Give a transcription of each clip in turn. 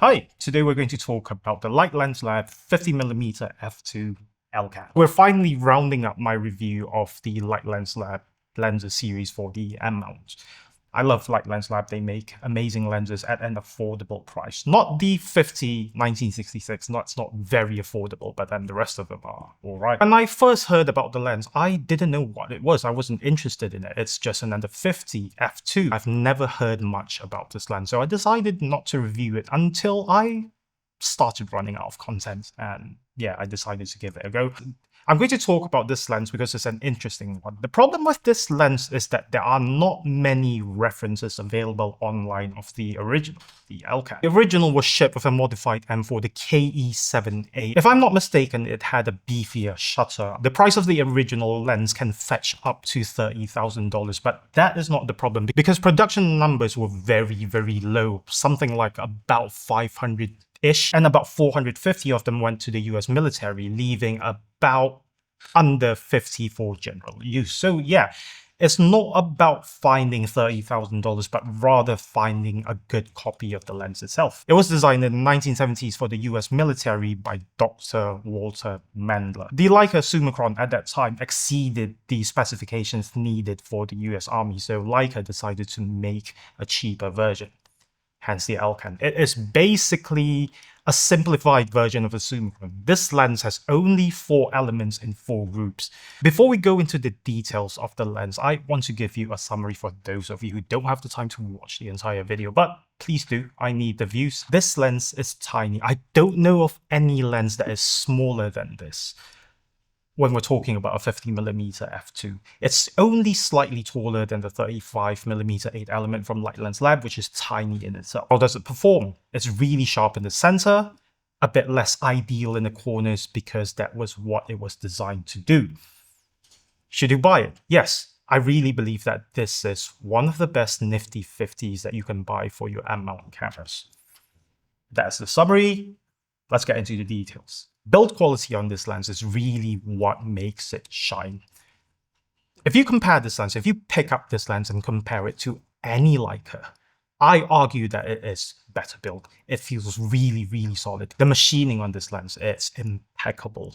Hi, today we're going to talk about the Light Lens Lab 50mm f2 Elcan. We're finally rounding up my review of the Light Lens Lab lenses series for the M-mount. I love Light Lens Lab. They make amazing lenses at an affordable price. Not the 50 1966, that's not very affordable, but then the rest of them are alright. When I first heard about the lens, I didn't know what it was. I wasn't interested in it. It's just another 50 f2. I've never heard much about this lens, so I decided not to review it until I started running out of content, and yeah, I decided to give it a go. I'm going to talk about this lens because it's an interesting one. The problem with this lens is that there are not many references available online of the original, the Elcan. The original was shipped with a modified M4, the KE7A. If I'm not mistaken, it had a beefier shutter. The price of the original lens can fetch up to $30,000, but that is not the problem because production numbers were very, very low, something like about 500-ish, and about 450 of them went to the US military, leaving about under 50 for general use. So yeah, it's not about finding $30,000, but rather finding a good copy of the lens itself. It was designed in the 1970s for the US military by Dr. Walter Mandler. The Leica Summicron at that time exceeded the specifications needed for the US Army, so Leica decided to make a cheaper version. Hence the Elcan. It is basically a simplified version of a Summicron. This lens has only 4 elements in 4 groups. Before we go into the details of the lens, I want to give you a summary for those of you who don't have the time to watch the entire video, but please do, I need the views. This lens is tiny. I don't know of any lens that is smaller than this. When we're talking about a 50mm f2. It's only slightly taller than the 35mm 8 element from Light Lens Lab, which is tiny in itself. How does it perform? It's really sharp in the center, a bit less ideal in the corners because that was what it was designed to do. Should you buy it? Yes, I really believe that this is one of the best Nifty 50s that you can buy for your M-mount cameras. That's the summary. Let's get into the details. Build quality on this lens is really what makes it shine. If you compare this lens, if you pick up this lens and compare it to any Leica, I argue that it is better built. It feels really, really solid. The machining on this lens, it's impeccable.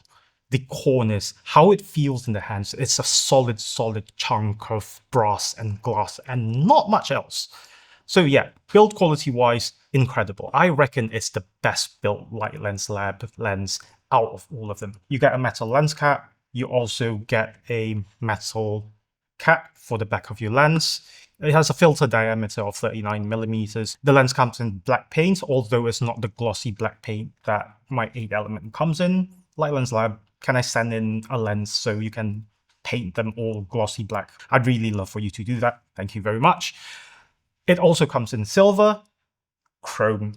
The corners, how it feels in the hands, it's a solid chunk of brass and glass and not much else. So yeah, build quality wise, incredible. I reckon it's the best built Light Lens Lab lens out of all of them. You get a metal lens cap. You also get a metal cap for the back of your lens. It has a filter diameter of 39mm. The lens comes in black paint, although it's not the glossy black paint that my 8 element comes in. Light Lens Lab, can I send in a lens so you can paint them all glossy black? I'd really love for you to do that. Thank you very much. It also comes in silver, chrome,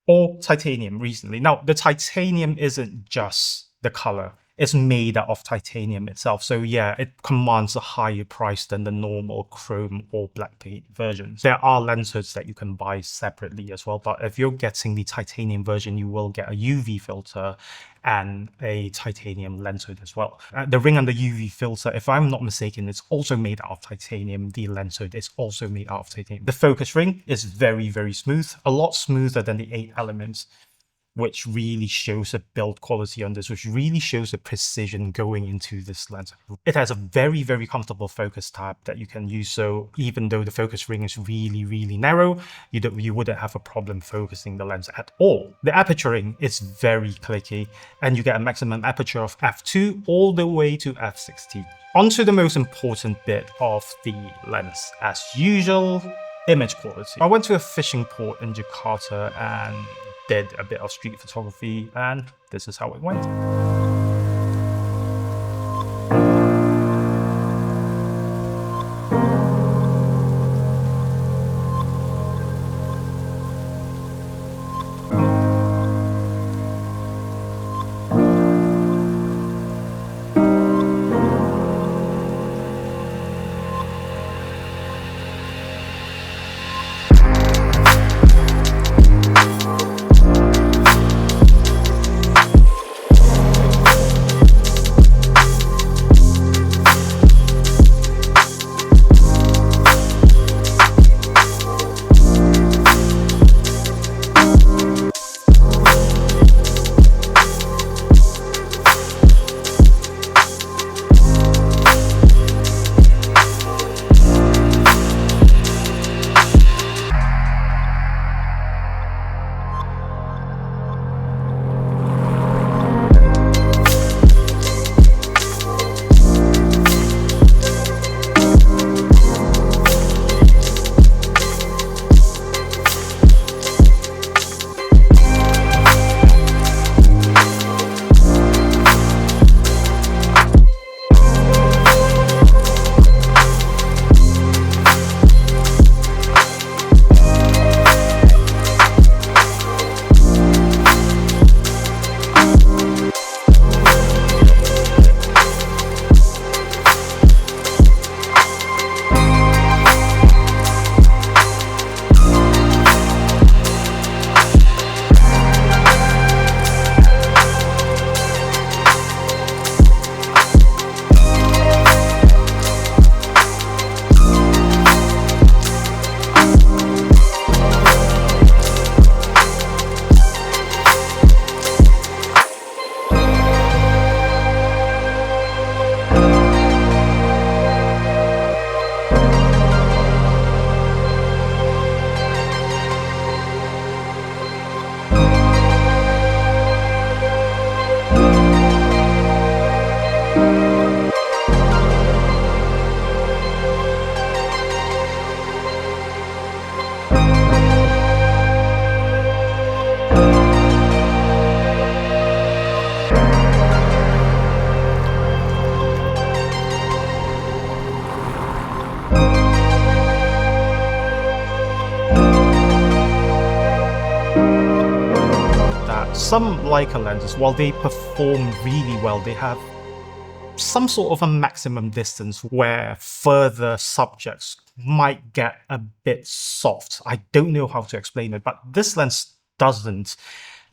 or titanium recently. Now, the titanium isn't just the color. It's made out of titanium itself. So yeah, it commands a higher price than the normal chrome or black paint versions. There are lens hoods that you can buy separately as well, but if you're getting the titanium version, you will get a UV filter and a titanium lens hood as well. The ring and the UV filter, if I'm not mistaken, it's also made out of titanium. The lens hood is also made out of titanium. The focus ring is very, very smooth, a lot smoother than the 8 elements, which really shows the build quality on this, which really shows the precision going into this lens. It has a very, very comfortable focus tab that you can use, so even though the focus ring is really, really narrow, you wouldn't have a problem focusing the lens at all. The aperture ring is very clicky, and you get a maximum aperture of f2 all the way to f16. Onto the most important bit of the lens. As usual, image quality. I went to a fishing port in Jakarta and did a bit of street photography, and this is how it went. Some Leica lenses, while they perform really well, they have some sort of a maximum distance where further subjects might get a bit soft. I don't know how to explain it, but this lens doesn't.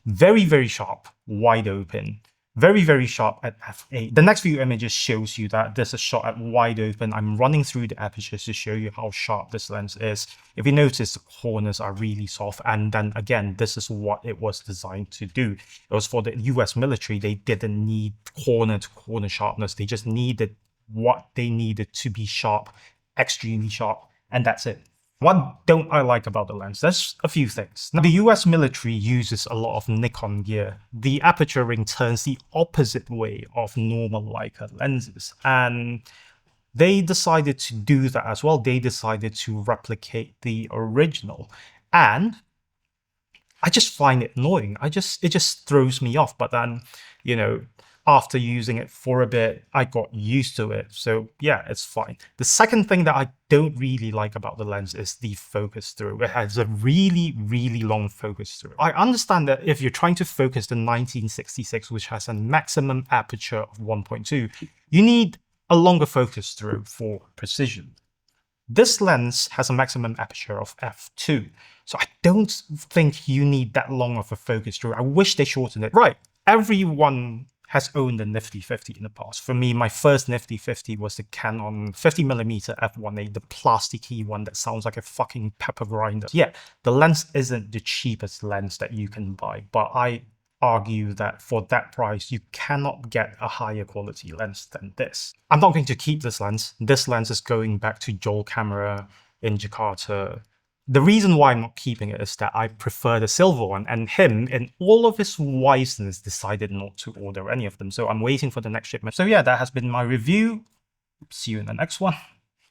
Very, very sharp, wide open. Very, very sharp at f8. The next few images shows you that this is shot at wide open. I'm running through the apertures to show you how sharp this lens is. If you notice, the corners are really soft. And then again, this is what it was designed to do. It was for the US military. They didn't need corner to corner sharpness. They just needed what they needed to be sharp, extremely sharp, and that's it. What don't I like about the lens? There's a few things. Now, the US military uses a lot of Nikon gear. The aperture ring turns the opposite way of normal Leica lenses. And they decided to do that as well. They decided to replicate the original. And I just find it annoying. It just throws me off. But then, you know, after using it for a bit, I got used to it. So yeah, it's fine. The second thing that I don't really like about the lens is the focus through. It has a really, really long focus through. I understand that if you're trying to focus the 1966, which has a maximum aperture of 1.2, you need a longer focus through for precision. This lens has a maximum aperture of f2. So I don't think you need that long of a focus through. I wish they shortened it. Right, everyone has owned a Nifty 50 in the past. For me, my first Nifty 50 was the Canon 50mm f1.8, the plasticky one that sounds like a fucking pepper grinder. Yeah, the lens isn't the cheapest lens that you can buy, but I argue that for that price, you cannot get a higher quality lens than this. I'm not going to keep this lens. This lens is going back to Joel camera in Jakarta. The reason why I'm not keeping it is that I prefer the silver one, and him, in all of his wiseness, decided not to order any of them. So I'm waiting for the next shipment. So yeah, that has been my review. See you in the next one.